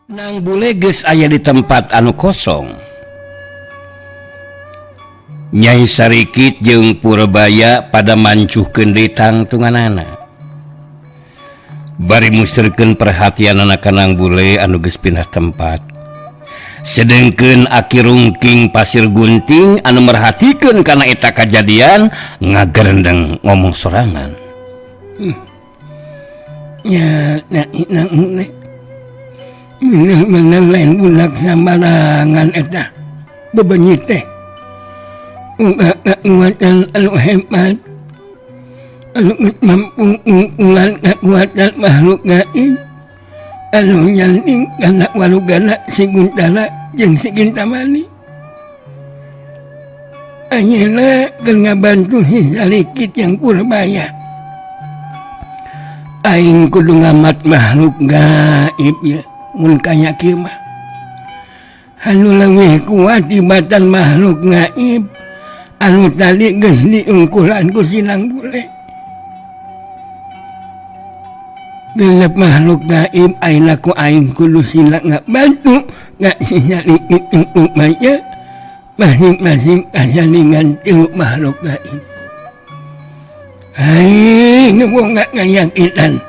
Nang buleges aya di tempat anu kosong. Nyai Sarikit jeung Purbaya pada mancuhkeun deui tangtunganana. Bari musirkeun perhatian anak nang bule anu geus pindah tempat. Sedengkeun Aki Rungking Pasir Gunting anu merhatikeun kana eta kajadian ngagerendeng ngomong sorangan. Ya, nang bener-bener lain budak sambarangan eta bebenyi teh kekuatan anu hebat anu mampu ngungkulan kekuatan makhluk gaib anu nyanding kana warugana si Guntara jeung si Kintamani. Ayeuna keur ngabantu si Sarikit yang Purbaya. Aing kudu ngamat makhluk gaib ya. Mun kaya kieu mah anu leuwih kuat tibatan makhluk gaib anu tadi geus diungkulan ku Sinang Bule. Genep makhluk gaib ayeuna ku aing kudu sila ngabantu si Sarikit jeung Purbaya masing-masing kasalingan 3 makhluk gaib. Aing nu gak ngayakinan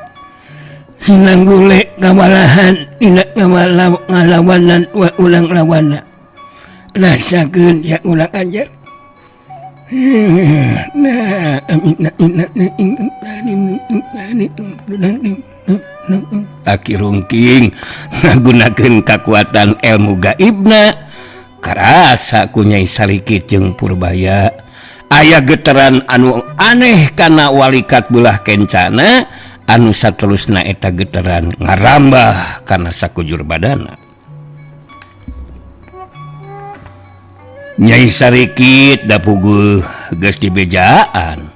Sinang Bule kawalahan tidak ngalawanan wa ulang lawana rasakeun saurang aja. Nah Aki Rungking ngagunakeun kekuatan ilmu gaibna karasa ku Nyai Sarikit jeung Purbaya aya geteran anu aneh kana walikat belah kencana anu saterusna eta geteran ngarambah kana sakujur badana. Nyai Sarikit da puguh geus dibejaan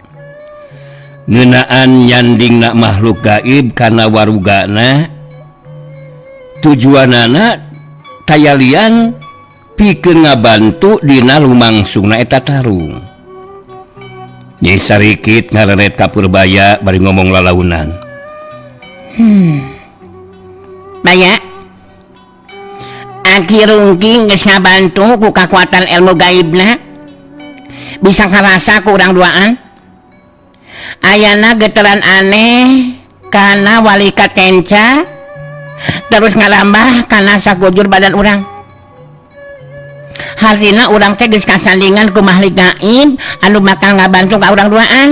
ngeunaan nyandingna makhluk gaib kana warugana tujuanana tayalian pikeun ngabantu dina lumangsungna eta tarung. Nyai Sarikit ngareret ka Purbaya bari ngomong lalaunan. Baya, Aki Rungking geus ngabantu ku kekuatan ilmu gaibna. Bisa karasa ku urang duaan. Ayana geteran aneh kana walikat kenca terus ngalambah kana sakujur badan urang. Hartina urang teh geus kasandingan ku makhluk gaib anu bakal ngabantu ka urang duaan.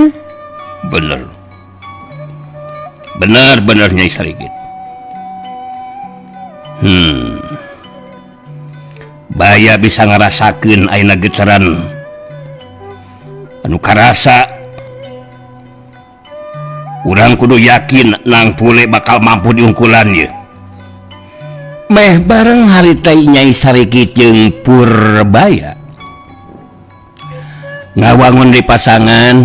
Bener Nyai Sarikit. Baya bisa ngarasakeun ayeuna geteran anu karasa. Urang kudu yakin Nang Bule bakal mampu diungkulan ye. Meh bareng harita Nyai Sarikit jeung Purbaya ngawangun di pasangan,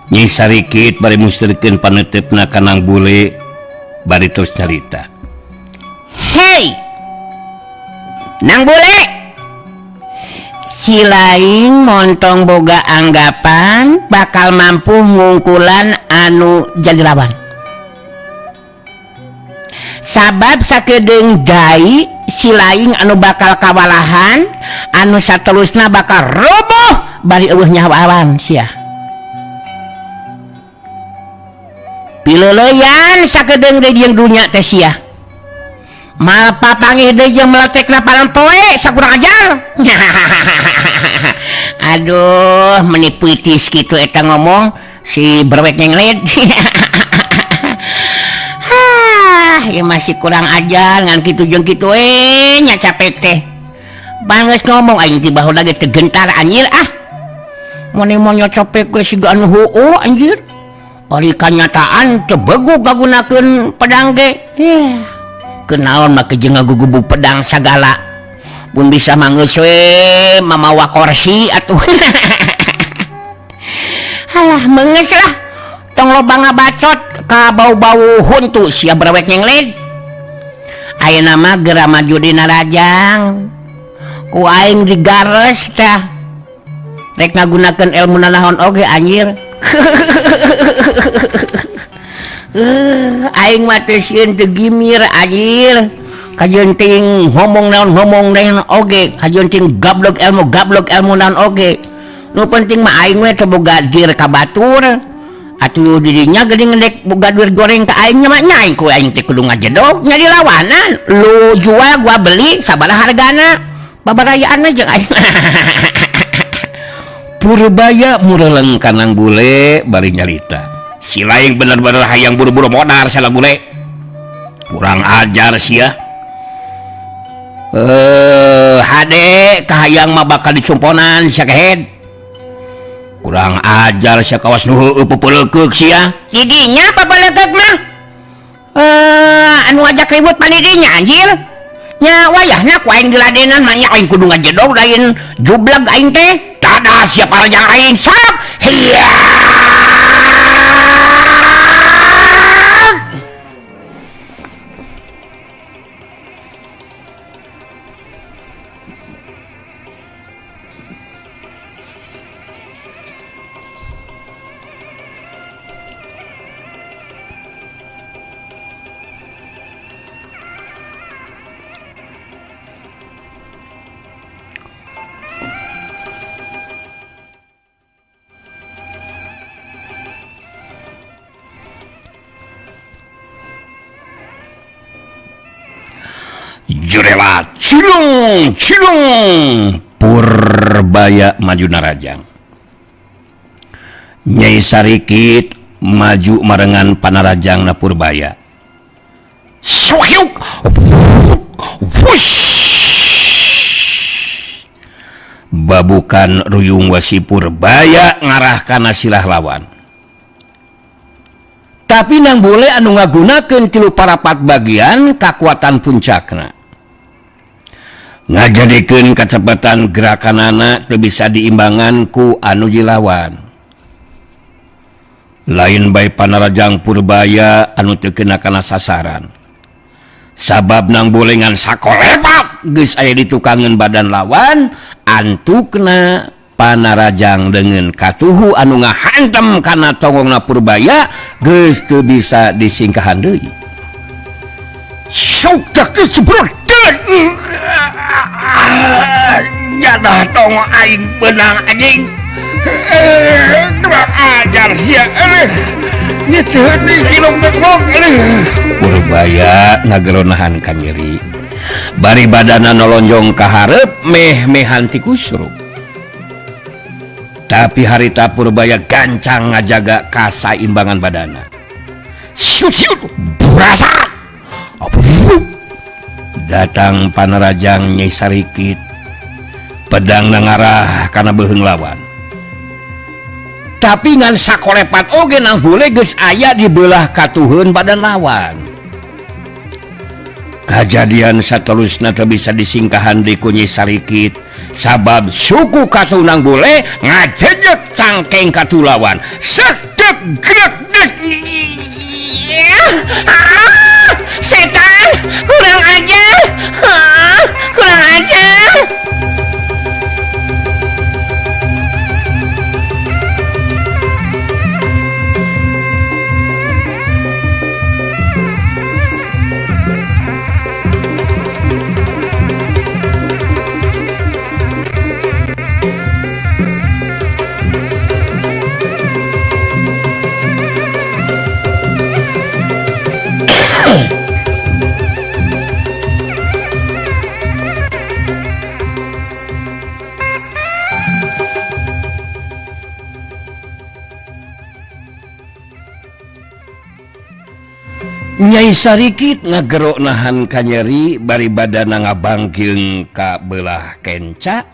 Nyai Sarikit bari musirkeun paneutepna ka Nang Bule bari terus carita. Hei Nang Bule, si laing montong boga anggapan bakal mampu ngungkulan anu jadi lawan. Sabab sakedeung gai si laing anu bakal kawalahan anu saterusna bakal roboh bari eueuh nyawawan sia. Pileuleyan sakedeung deui jeung dunya teh sia. Mal papangih deui jeung meletekna parampoe sakurang ajar. Aduh, menipu itis kitu eta ngomong si berwek nyengled. Ya masih kurang ajar ngan kitu jeung kitu nya capek teh. Banggeus ngomong aing ti baheula ge teu gentar anjir ah. Mun mau nyocopek we siga anu heueuh anjir. Ari kanyataan teu beugu kagunakeun pedang ge. Kenaon make jeung ngagugubug pedang sagala. Pun bisa manggeus we mamawa kursi atuh. Halah meungeus lah. Tong loba ngabacot ka bau-bau huntu sia berwek nyengled. Ayeuna mah geura maju dina rajang. Ku aing digares tah. Rek ngagunakeun ilmu nanaon oge anjir. aing mah teu sieun teu gimir anjir. Kajenting ngomong naon oge, kajenting gablok ilmu naon oge. Nu penting mah aing we teu boga dir ka batur. Atuh dirinya geuning ngedek boga duit goreng ka aing mah nyai ku aing teh kudu ngajedog nya di lawanan. Lu jual gua beli sabaraha hargana. Babarayaan aja aing. Purbaya mureleng kanang bule bari nyarita. Si lain bener-bener hayang buru-buru modar salah bule. Kurang ajar sia. Hade kahayang mah bakal dicumponan sakehed. Kurang ajar sia kawas nu heueuh pepeuleukeuh sia. Didinya papaleukeuh mah anu ajak ribut panidinya anjir. Nya wayahna ku aing diladenan mah nya aing kudu ngajedog lain jublag aing teh. Dadah siapa rajang aing sok. Hiya. Jurelat cilung Purbaya maju narajang. Nyai Sarikit maju marengan panarajang na Purbaya. Sohyuk wush babukan ruyung wasi Purbaya ngarah kana silah lawan. Tapi nang boleh anu ngagunakeun tilu parapat bagian kakuatan puncakna. Ngajadikeun kacepatan gerakanana teu bisa diimbangan ku anu jilawan. Lain bae panarajang Purbaya anu teu kena kana sasaran. Sabab nang boleh ngan sakolepat geus aya di tukangan badan lawan, antukna panarajang dengan katuhu anu ngahantem kana tongongna Purbaya geus teu bisa disingkahan deui. Sok tak sebrek jadah tong aing benang anjing. Kurang ajar sia nya ceut di silong tekmok. Purbaya ngageronahan ka nyeri. Bari badana nolonjong ka hareup meh-mehan ti kusruk. Tapi harita Purbaya gancang ngajaga kasaimbangan badana. Syut-syut berasa. Datang panarajang Nyai Sarikit, pedang nangarah karena beheung lawan. Tapi ngan sakolepat oge nang bule geus aya di belah katuheun badan lawan. Kajadian saterusna teu bisa disingkahan di ku Nyai Sarikit, sabab suku katu nang bule ngajejek cangkeng katu lawan. Sedek grek des. Setan, kurang ajar. Kurang ajar. Nyai Sarikit ngagerok nahan ka nyeri bari badana ngabangkeung ka belah kenca.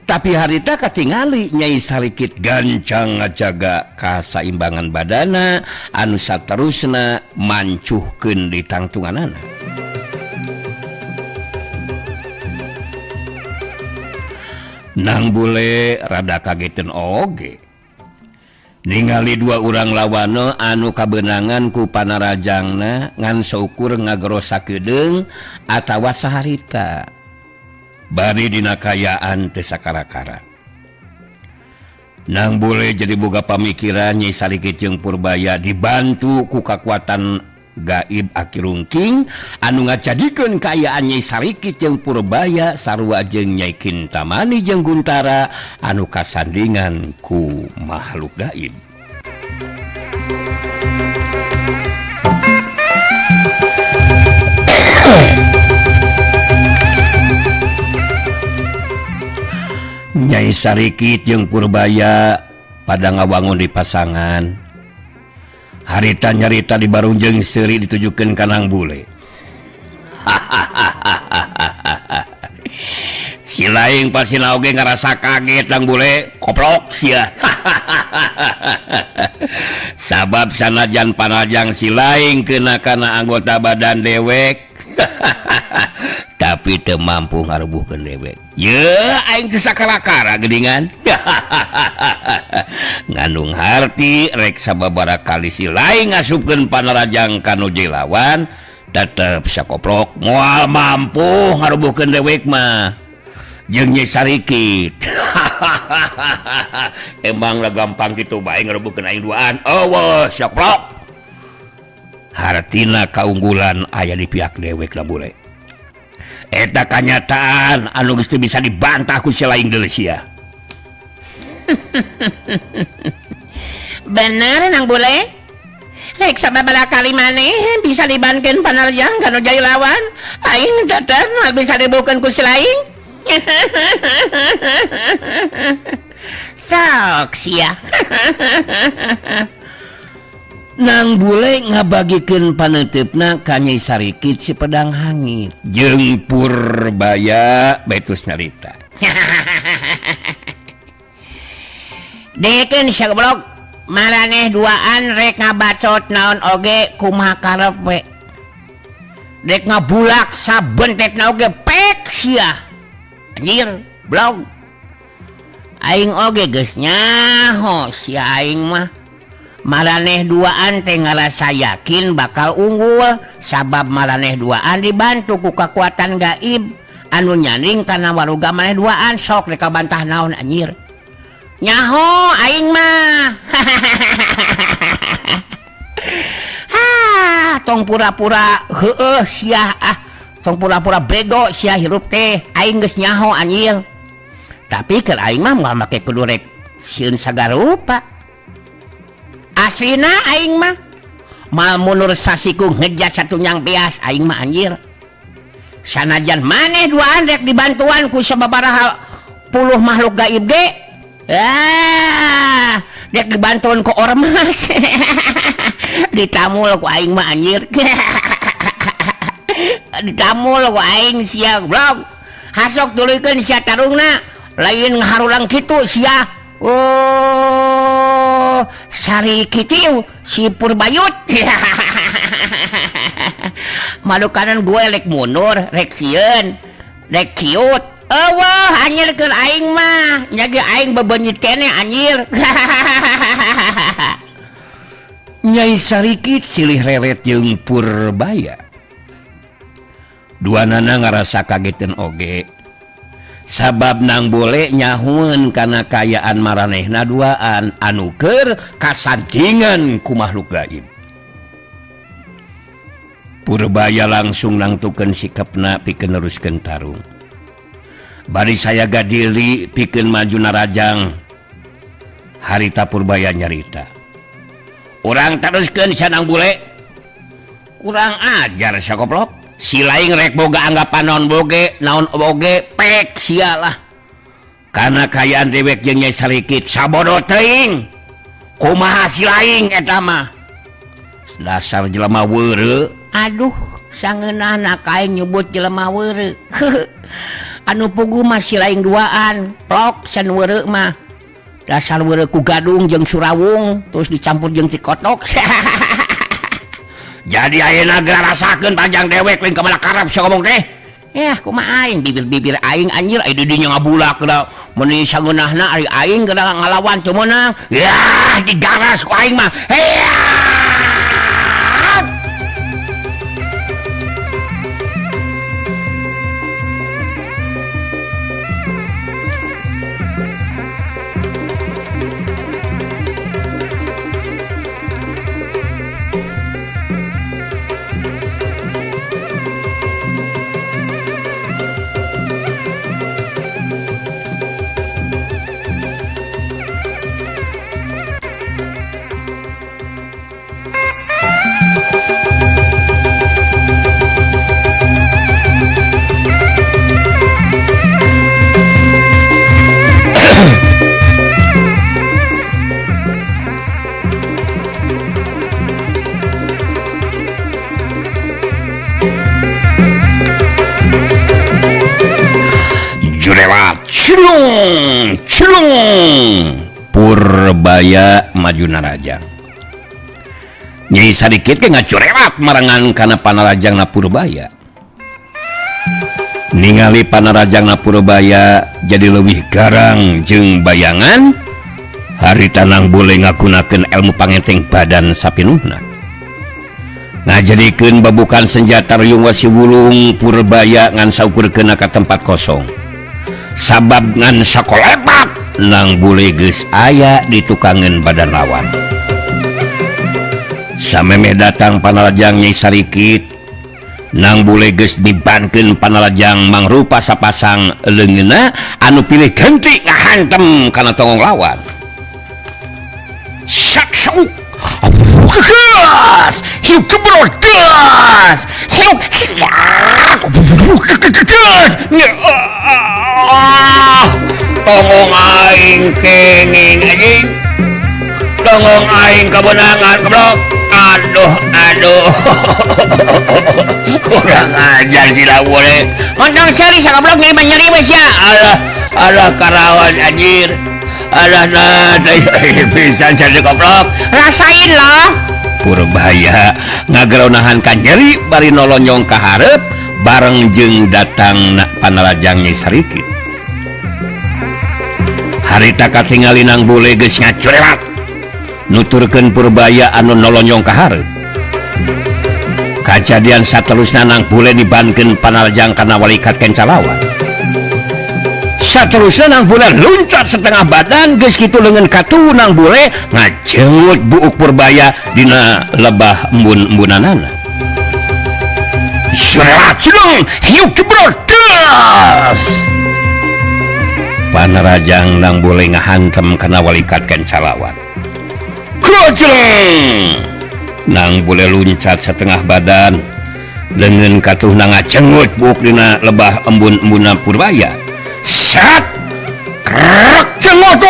Tapi harita katingali Nyai Sarikit gancang ngajaga kasaimbangan badana anu saterusna mancuhkeun di tangtunganana. Nang bule rada kageteun oge. Ningali dua urang lawana anu kabenangan ku panarajangna ngan saukur ngagerosakedeung atawa saharita. Bari dina kayaan teu sakara-kara. nang boleh jadi boga pamikiran Nyai Sarikit jeung Purbaya dibantu ku kekuatan gaib Aki Rungking anu ngajadikeun kaayaan Nyai Sarikit jeung Purbaya sarua jeung Nyai Kintamani jeung Guntara anu kasandingan ku makhluk gaib. Nyai Sarikit jeung Purbaya pada ngawangun di pasangan. Harita nyarita di barung jeung seuri ditujukeun ka Nang Bule. Si laing pasina oge ngarasa kaget Nang Bule, koplok sia. Sabab sanajan panajang si laing kena kana anggota badan dewek. Tapi teu mampu ngarubuhkeun dewek. Ye aing teu sakalakara geuningan. Ngandung harti rek sababaraha kali si laing ngasupkeun panarajang kanu lawan tetep sakoplok moal mampu ngarubuhkeun dewek mah jeung Nyai Sarikit. Emang lah gampang kitu bae ngarubuhkeun aing duaan. Eueuh sakoplok. Hartina kaunggulan aya di pihak dewek lah Bule. Eta kanyataan anu geus bisa dibantah ku si laing deuleu sia. Bener Nang Bule. Rek sababaraha kali maneh bisa dibankeun panarjang kanu jai lawan, aing tetep bisa dibukeun ku si laing. Sok sia. Nang Bule ngabagikeun paneutupna ka Nyai Sarikit si pedang hangit jeung Purbaya betus nyarita. Dekeun sagoblok maraneh duaan rek ngabacot naon oge kumaha karep we. Rek ngabulak sabentetna oge pek sia. Anjir, blog. Aing oge geus nyaho sia aing mah. Maraneh duaan teh ngarasa yakin bakal unggul sabab maraneh duaan dibantu ku kekuatan gaib anu nyaring kana waruga maneh duaan sok rek bantah naon anjir. Nyaho aing mah. Tong pura-pura heueuh sia tong pura-pura bego sia hirup teh aing geus nyaho anjir. Tapi keur aing mah moal make kudu rek sieun sagarupa. Aslina aing mah mal munur sasiku ngejas satu nyang beas aing mah anjir. Sanajan maneh duaan rek dibantuan ku sababaraha puluh makhluk gaib ge. Rek dibantuan ku ormas. Ditamul ku aing mah anjir. Ditamul ku aing sia blog. Hasok tuluykeun sia tarungna lain ngaharulang kitu sia. Oh, Sarikit si Purbayut. Malukanan gue rek mundur, rek sieun, rek ciut. Eueuh, anjir keur aing mah, nyage aing bebenyit keneh anjir. Nyai Sarikit silih reret jeung Purbaya. Duanana ngarasa kageteun oge. Sabab Nang Bule nyahueun kana kayaan maranehna duaan anu keur kasandingan ku makhluk gaib. Purbaya langsung nangtukeun sikepna pikeun neruskeun tarung. Bari saya gadiri pikeun maju narajang. Harita Purbaya nyarita. Urang teruskeun sa Nang Bule. Kurang ajar sakoplok. Si laing rek boga anggapan naon boge pek sialah. Karena kayaan dewek jeung Nyai Sarikit sabodo teuing. Kumaha si laing eta mah? Dasar jelema weureu. Aduh, sangeunahna kaing nyebut jelema weureu. Anu pugu mah si laing duaan, plok san weureu mah. Dasar weureu ku gadung jeung surawung terus dicampur jeung tikotok. Jadi ayeuna geura rasakeun panjang dewek lain kamana karep sia ngomong teh. Yah kumaha aing bibir-bibir aing anjir aya di dinya ngabulak da mun sangeunahna ari aing geura ngalawan teu meunang. Yah digaras ku aing mah. jurelat cilung Purbaya maju narajang Nyai sadikit ke ngacurelat marangan kana panarajang na Purbaya ningali panarajang na Purbaya jadi lebih garang jeung bayangan harita nang boleh ngagunakeun ilmu pangeteng badan sapinuhna ngajadikeun babukan senjata ruyung wasiwulung Purbaya ngan saukurkeun ka tempat kosong sabab ngan sakolepat nang boleh geus aya di tukangan badan lawan sameme datang panarajang Nyai Sarikit nang boleh geus dibankeun panarajang mangrupa sapasang leungeunna anu pilih genti ngahantem kana tongong lawan saksu gas hiu kebrodas hiu tongong aing kenging anjing tongong aing kebenangan keblok aduh kurang ajar tidak boleh mondong seri sakablok nih nyeri wes ya alah karawan anjir alah bisa jadi goblok rasain lah Purbaya ngageronahan kan nyeri bari nolonyong ka hareup bareng jeung datang panarajang Nyai Sarikit harita katingali nang boleh geus ngacurelat nuturkeun Purbaya anu nolonyong ka hareup kajadian saterusna nang boleh dibankeun panarajang kana walikat kencalawan saterusna nang boleh luncat setengah badan geus kitu leungeun katu nang boleh ngajeut buuk Purbaya dina lebah embun-embunanana jurelat cilung hiu kebrodas panarajang nang boleh ngahantem kana walikat kencalawan krojeng nang boleh luncat setengah badan leungeun katuh nang ngacengut buuk dina lebah embun-embuna Purbaya sat krek cengut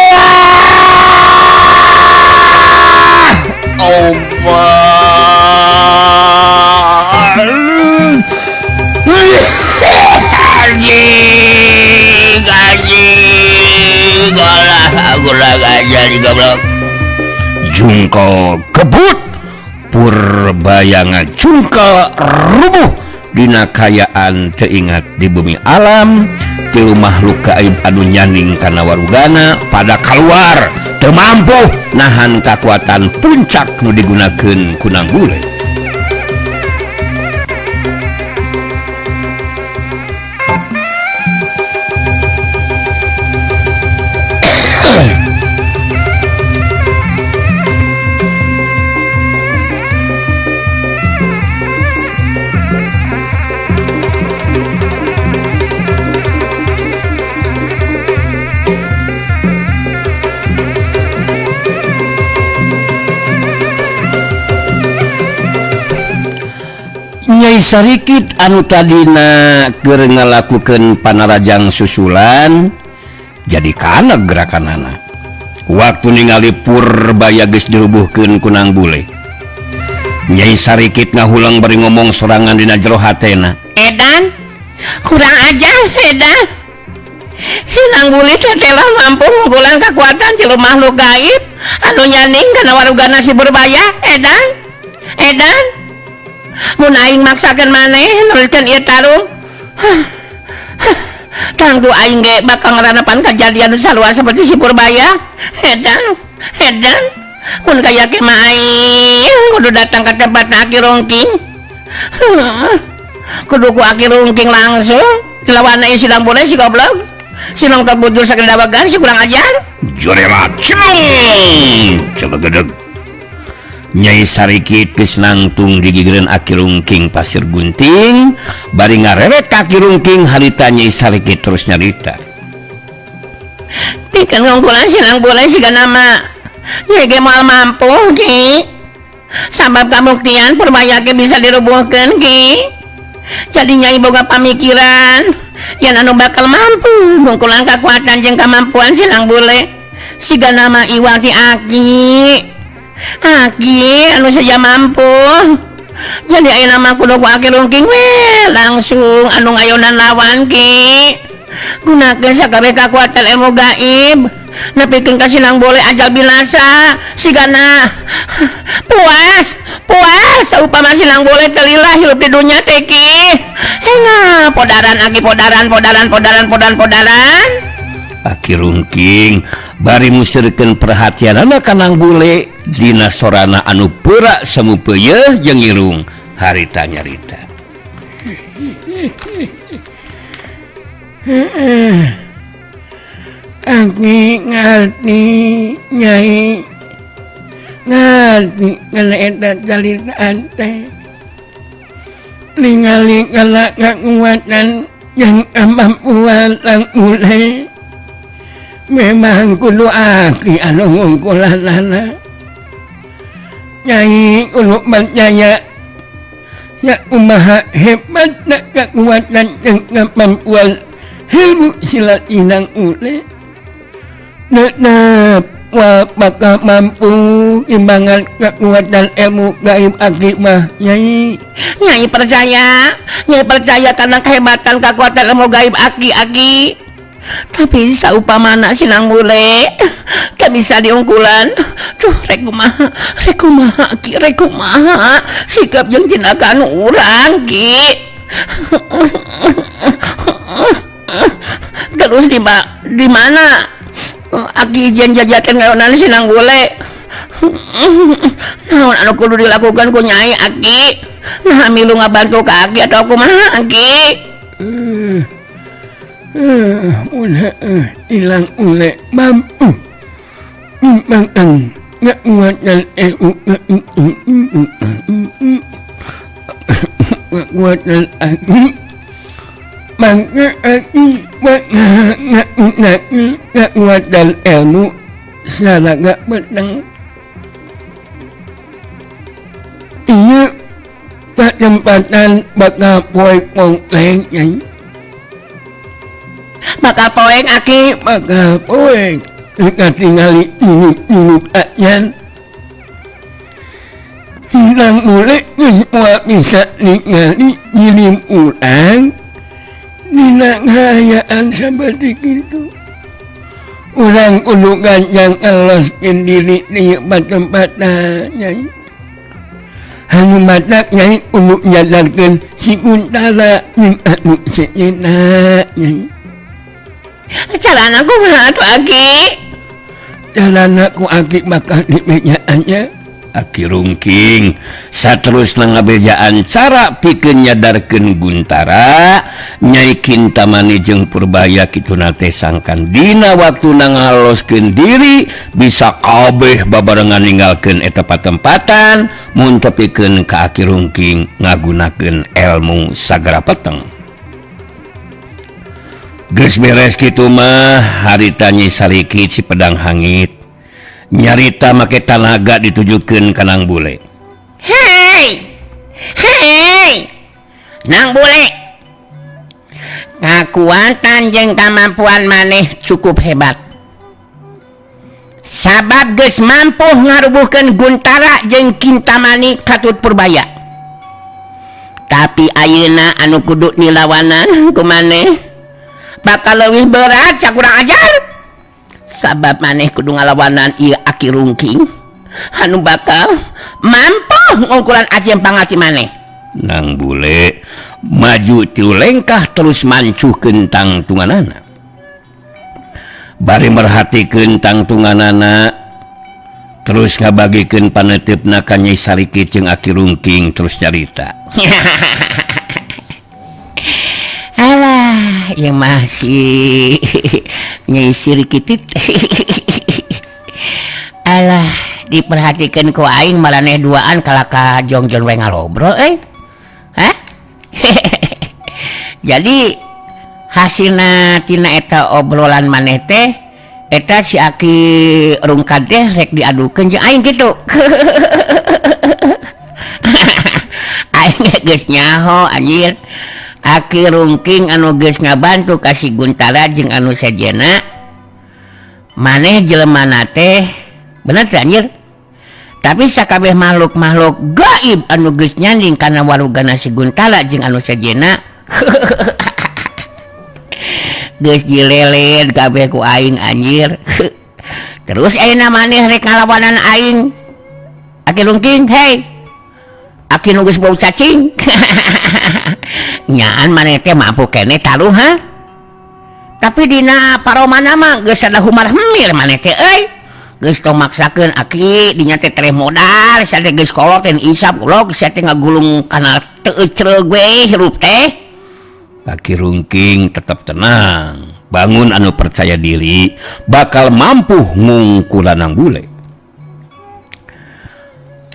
jungkal kebut Purbaya ngajungkal rubuh dina kayaan teingat di bumi alam tilu makhluk gaib anu nyaning kana warugana pada keluar teu mampu nahan kakuatan puncak nu digunakeun ku nang bule Nyai Sarikit anu tadina keur ngalakukeun panarajang susulan jadi kana gerakanana waktu ningali Purbaya geus dirubuhkeun ku nang bule Nyai Sarikit ngahulang bari ngomong sorangan dina jero hatena edan kurang ajar edan si nang bule teh telah mampu ngunggulan kekuatan ti makhluk gaib anu nyaning kana warugana si Purbaya edan mun aing maksakeun maneh nurutkeun ieu tarung tangtu aing ge bakal ngaranepan kajadian sarua seperti si Purbaya edan mun kaya ke mah aing kudu datang ke tempat Aki Rungking kudu ku Aki Rungking langsung lawan si Nang Boleh si goblok si nong kebudur sakedawagan si kurang ajar jurelat cilung coba gedeg Nyai Sarikit geus nangtung digigeureun Aki Rungking pasir gunting bari ngareret ka Aki Rungking harita Nyai Sarikit terus nyarita pikeun ngungkulan si Nang Boleh siga nama Nyai ge moal mampu Ki sabab kabuktian Purbaya ge bisa dirubuhkeun Ki jadi Nyai boga pamikiran yen anu bakal mampu ngungkulan kakuatan jeung kamampuan si Nang Boleh siga nama Iwati Aki anu saja mampu jadi ayeuna mah kudu ku Aki Rungking we langsung anu ngayonan lawan Ki gunakeun sakabeh kakuatan ilmu gaib nepikeun ka Sinang Bule ajal binasa sigana puas saupama Sinang Bule teu lila hirup di dunya teh ki henga podaran Aki Rungking bari musirkeun perhatian anak Kanang Bule dina sorana anu peurak semu peuyeuh jeung irung harita nyarita. Aki ngarti Nyai ngarti kana eta caritaan teh ningali kala kekuatan yang kemampuan Lang Bule memang kudu Aki anu ngungkulanana Nyai kudu percaya ya kumaha hebatna kekuatan jeung kemampuan ilmu silat Inang Bule netep bakal mampu imbangan kekuatan ilmu gaib Aki mah Nyai percaya karena kehebatan kekuatan ilmu gaib Aki tapi saupamana Sinang Bule gak bisa diungkulan duh rek kumaha Aki sikap jeung tindakan urang Ki terus di mana Aki ijen jajakeun ngaronan Sinang Bule naon anu kudu dilakukan ku Nyai Aki nah milu ngabantu ka Aki atau kumaha Aki Ilang Bule mampu nimbangkan kekuatan kekuatan Aki maka Aki menggunakan kekuatan ilmu secara gak pedang iya kesempatan bakal poek mongkleng Nyai bakal poek Aki bakal poek kita tinggali minut ajan Sinang Bule semua bisa ningali ngirim urang dina ngayaan seperti itu urang kudu ganjang eloskeun diri di tempat-tempatna Nyai anu matak Nyai kudu nyadarkeun si Kuntala jeung anu sejenna Nyai carana kumaha atuh Aki carana ku Aki bakal dibejaannya Aki Rungking saterusna ngabejaan cara pikeun nyadarkeun Guntara Nyai Kintamani jeung Purbaya kituna teh sangkan dina waktuna ngaloskeun diri bisa kabeh babarengan ninggalkeun eta patempatan mun tepikeun ka Aki Rungking ngagunakeun ilmu sagara peteng. Geus beres kitu mah harita Nyai Salikit si pedang hangit nyarita make tanaga ditujukeun ka Nang Bule. Hei Nang Bule kekuatan jeung kemampuan maneh cukup hebat sabab geus mampu ngarubuhkeun Guntara jeung Kintamani katut Purbaya tapi ayeuna anu kudu nilawanan ku maneh bakal leuwih berat sakurang ajar sabab maneh kudu ngalawanan ieu Aki Rungking anu bakal mampu ngungkulan ajem pangati maneh. Nang Bule maju tilu lengkah terus mancuhkeun tangtunganana bari merhatikeun tangtunganana terus ngabagikeun panetipna ka Nyai Salikit jeung Aki Rungking terus carita. Alah yang masih Nyai Salikit alah diperhatikan ku aing maraneh duaan kalaka jongjon we ngalobro jadi hasilna tina eta obrolan maneh teh eta si Aki Rungkad teh rek diadukeun jeung aing kitu aing geus nyaho anjir Aki Rungking anu geus ngabantu ka si Guntara jeung anu sejenna maneh jelemana teh bener teh anjir tapi sakabeh makhluk-makhluk gaib anu geus nyanding kana warugana si Guntara jeung anu sejenna geus jilelet kabeh ku aing anjir. Terus ayeuna maneh rek ngalawanan aing. Aki Rungking, hei. Aki nu geus bau cacing. Nyaan maneh teh mampu keneh taruh ha? Tapi dina paromana mah geus ada humar hemir maneh teh euy. Geus tong maksakeun aki dinya teh tereh modal, sate geus kolot ten isap ulog sate ngagulung kana teu ecreug we hirup teh. Aki Rungking tetap tenang, bangun anu percaya diri bakal mampu ngungkulanang bule.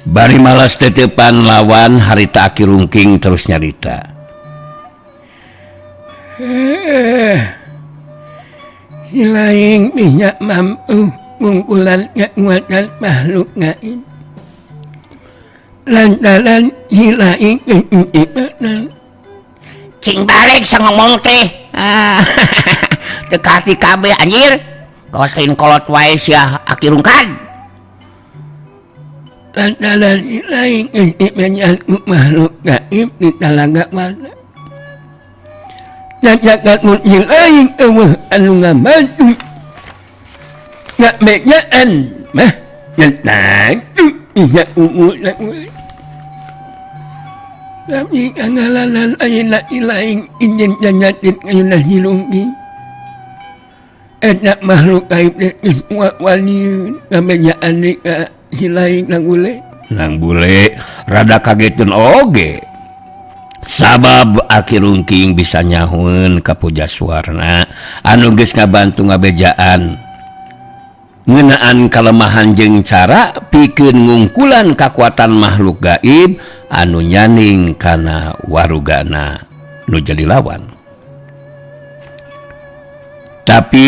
Bari malas tetepan lawan harita Aki Rungking terus nyarita. Hilaing minyak mampu ngungkulan kekuatan makhluk gaib. Lantaran hilaing keimpitan. Cing balik sa ngomong teh. Dekati kabeh anjir. Kosin kolot wae sia Aki Rungkan. Lantaran hilaing keimpitan makhluk gaib di talaga mana. Najakat mun hilaing eueuh anu ngabantu. Ngak mejaan mah nyentak iya umur nak mulai. Tapi kangalanan ayeuna ilaing ingin janyatin ayeuna Hilungking. Eta makhluk gaib geus waliun kamejaan ka hilaing nang bule. Nang bule rada kagetun oge. Sabab Aki Rungking bisa nyahueun ka Pujasuarna anu geus ngabantu ngabejaan ngeunaan kalemahan jeung cara pikeun ngungkulan kakuatan makhluk gaib anu nyaning kana warugana nu jadi lawan. Tapi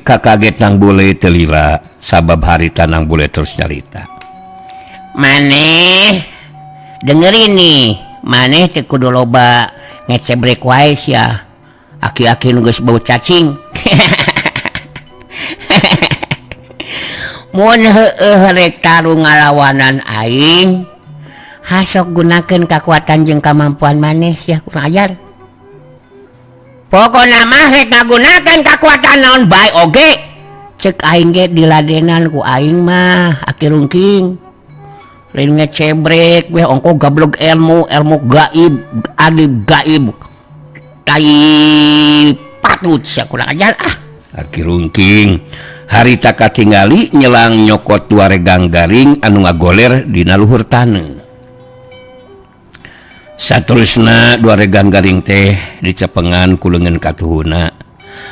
kakaget nang bule teu lila sabab harita nang bule terus nyarita. Maneh dengerin nih, maneh teu kudu loba ngecebrek wae sia. Aki-aki nu geus bau cacing. Mun heueuh rek taruh ngalawanan aing, hasok gunakeun kakuatan jeung kamampuan maneh sia kurang ajar. Pokona mah rek ngagunakeun kakuatan naon bae oge. Ceuk aing ge diladenan ku aing mah Aki Rungking. Lain ngecebrek we ongko gablog ilmu gaib, gaib. Tai patut sia kurang ajar ah. Aki Rungking harita katingali nyelang nyokot dua regang garing anu ngagoler dina luhur taneuh. Saterusna dua regang garing teh dicepengan ku leungeun katuhuna.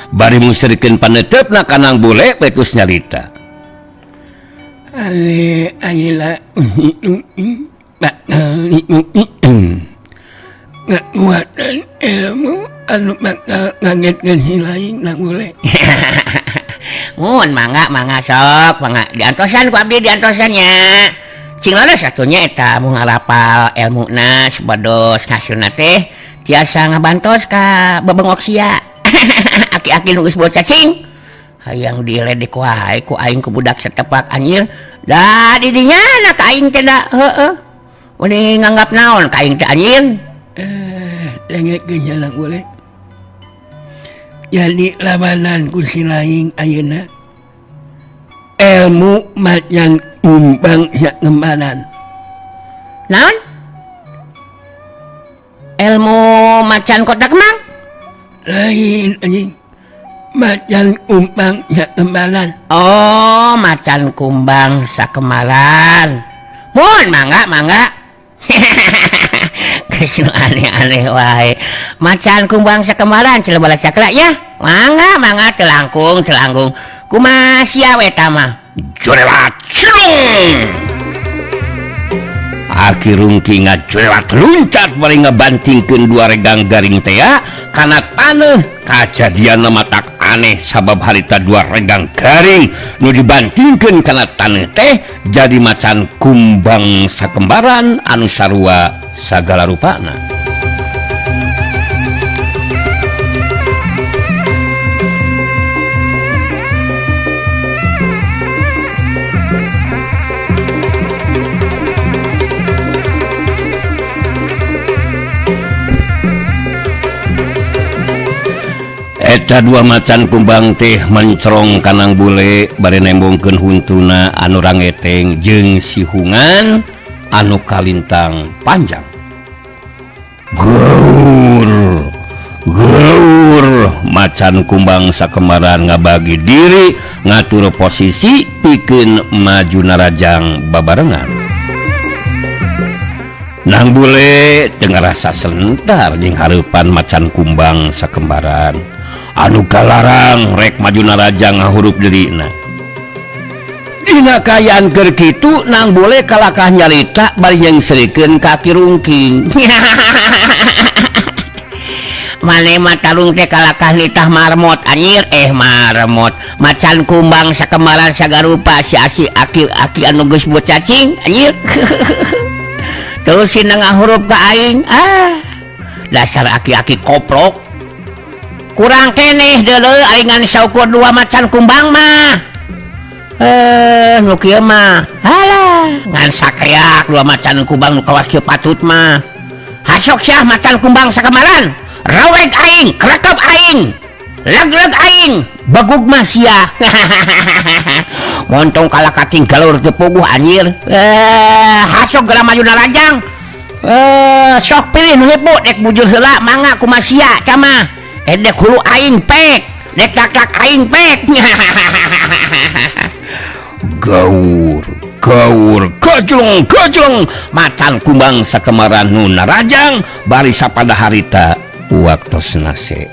Bari musrikeun paneutepna kanang bule petus nyarita. Ale ayeuna Hilungking bakal diuktikan kekuatan ilmu anu bakal ngagetkeun hilaing nang bule. Mun mangga sok, mangga diantosan ku abdi diantosannya. Cing lala satunya eta mun ngarapal ilmuna supados hasilna teh tiasa ngabantos ka bebengok sia. Aki-aki nu geus bau cacing. Hayang diledek wae ku aing ku budak setepak anjir. Da di dinya na ka aing teh da heueuh. Mending nganggap naon ka aing teh anjir. Lengetkeun jalan bule. Jadi lawanan ku silaing ayeuna ilmu macan kumbang sak ngembaran. Naon? Ilmu macan kotak mang? Lain anjing. Macan kumbang sak kembaran. Oh, macan kumbang sakemalan. Mun mangga. Kesinu aneh-aneh wae. Macan kumbang sakemaran celeu balas cakra ya. Mangga telangkung. Kumaha sia we eta mah? Jorelat cilung. Aki Rungking ngajorelat luncat bari ngabantingkeun dua regang garing teh kana taneuh. Kajadian matak aneh sabab harita dua regang garing nu dibantingkeun kana taneuh teh jadi macan kumbang sakembaran anu sarua sagala rupana. eta dua macan kumbang teh mencerong kanang bule bare nembongkeun huntuna anu rangeteng jeung sihungan anu kalintang panjang. Gaur macan kumbang sakembaran ngabagi diri ngatur posisi pikeun maju narajang babarengan. Nang bule teu ngarasa selentar jeung hareupan macan kumbang sakembaran anu kalarang rek maju narajang ngahurup dirina. Dina kayaan keur kitu nang bule kalakah nyarita bari nyengserikeun kaki rungking. Mane matarung teh kalakah nitah marmot anjir marmot macan kumbang sakembaran sagarupa si aki anu geus buat cacing anjir. Terus sina ngahurup ka aing dasar aki-aki koprok kurang keneh deuleu aing ngan saukur dua macan kumbang mah nu kieu mah halah ngan sakeak dua macan kumbang nu kawas kieu patut mah hasok syah macan kumbang sakembaran raweg aing kerekep aing leg-leg aing bagug mah sia. Montong kalah kating galur teu puguh anjir hasok geura maju narajang sok pilih nu hipu dek bujur heula mangga kumaha sia camah dek hulu aing pek dek tak aing pek. Gaur kajong macan kumbang sakembaran nu narajang bari sapada harita waktosna se.